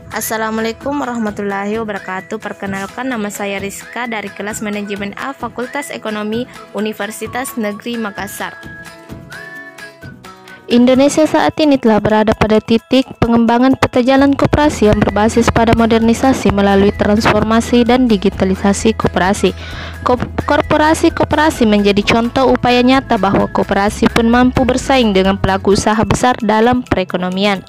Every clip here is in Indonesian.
Assalamualaikum warahmatullahi wabarakatuh. Perkenalkan, nama saya Rizka dari kelas Manajemen A Fakultas Ekonomi Universitas Negeri Makassar. Indonesia saat ini telah berada pada titik pengembangan peta jalan koperasi yang berbasis pada modernisasi melalui transformasi dan digitalisasi koperasi. Korporasi koperasi menjadi contoh upaya nyata bahwa koperasi pun mampu bersaing dengan pelaku usaha besar dalam perekonomian.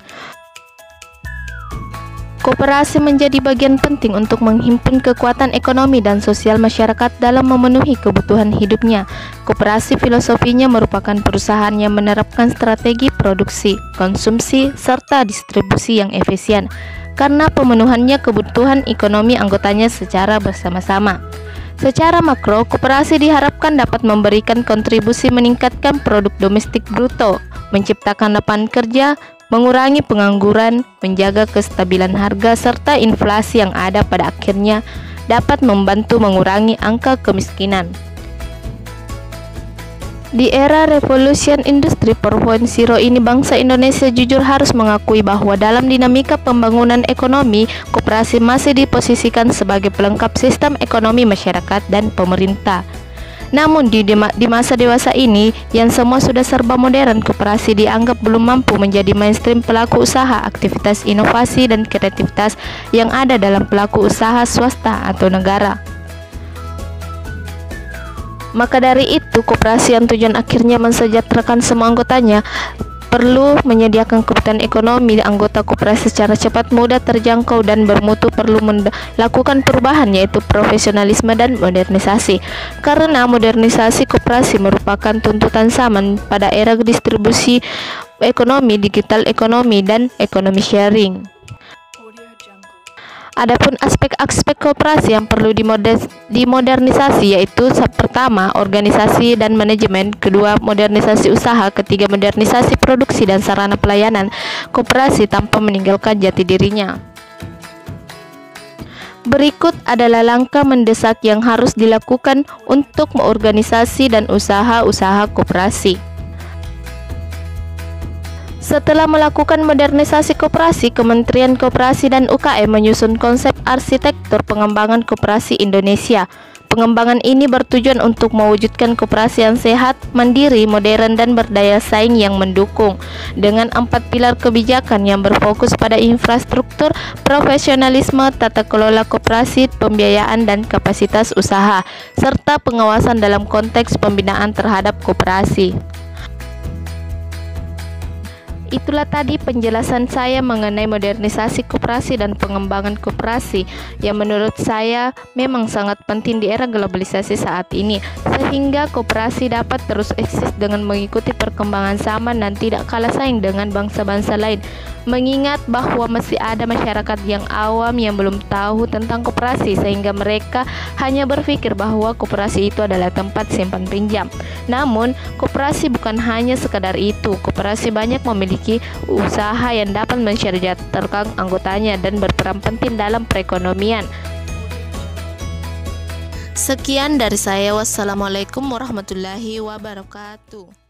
Koperasi menjadi bagian penting untuk menghimpun kekuatan ekonomi dan sosial masyarakat dalam memenuhi kebutuhan hidupnya. Koperasi filosofinya merupakan perusahaan yang menerapkan strategi produksi, konsumsi, serta distribusi yang efisien, karena pemenuhannya kebutuhan ekonomi anggotanya secara bersama-sama. Secara makro, koperasi diharapkan dapat memberikan kontribusi meningkatkan produk domestik bruto, menciptakan lapangan kerja, mengurangi pengangguran, menjaga kestabilan harga, serta inflasi yang ada pada akhirnya dapat membantu mengurangi angka kemiskinan. Di era revolusi industri 4.0 ini, bangsa Indonesia jujur harus mengakui bahwa dalam dinamika pembangunan ekonomi, koperasi masih diposisikan sebagai pelengkap sistem ekonomi masyarakat dan pemerintah. Namun di masa dewasa ini yang semua sudah serba modern, koperasi dianggap belum mampu menjadi mainstream pelaku usaha. Aktivitas inovasi dan kreativitas yang ada dalam pelaku usaha swasta atau negara. Maka dari itu, koperasi yang tujuan akhirnya mensejahterakan semua anggotanya perlu menyediakan kebutuhan ekonomi anggota koperasi secara cepat, mudah terjangkau, dan bermutu. Perlu melakukan perubahan, yaitu profesionalisme dan modernisasi, karena modernisasi koperasi merupakan tuntutan zaman pada era distribusi ekonomi, digital ekonomi, dan ekonomi sharing. Adapun aspek-aspek koperasi yang perlu dimodernisasi yaitu pertama, organisasi dan manajemen, kedua, modernisasi usaha, ketiga, modernisasi produksi dan sarana pelayanan koperasi tanpa meninggalkan jati dirinya. Berikut adalah langkah mendesak yang harus dilakukan untuk mengorganisasi dan usaha-usaha koperasi. Setelah melakukan modernisasi koperasi, Kementerian Koperasi dan UKM menyusun konsep arsitektur pengembangan koperasi Indonesia. Pengembangan ini bertujuan untuk mewujudkan koperasi yang sehat, mandiri, modern, dan berdaya saing yang mendukung dengan 4 pilar kebijakan yang berfokus pada infrastruktur, profesionalisme, tata kelola koperasi, pembiayaan, dan kapasitas usaha, serta pengawasan dalam konteks pembinaan terhadap koperasi. Itulah tadi penjelasan saya mengenai modernisasi koperasi dan pengembangan koperasi yang menurut saya memang sangat penting di era globalisasi saat ini, sehingga koperasi dapat terus eksis dengan mengikuti perkembangan zaman dan tidak kalah saing dengan bangsa-bangsa lain. Mengingat bahwa masih ada masyarakat yang awam yang belum tahu tentang koperasi, sehingga mereka hanya berpikir bahwa koperasi itu adalah tempat simpan pinjam. Namun, koperasi bukan hanya sekadar itu. Koperasi banyak memiliki usaha yang dapat mensejahterakan anggotanya dan berperan penting dalam perekonomian. Sekian dari saya. Wassalamualaikum warahmatullahi wabarakatuh.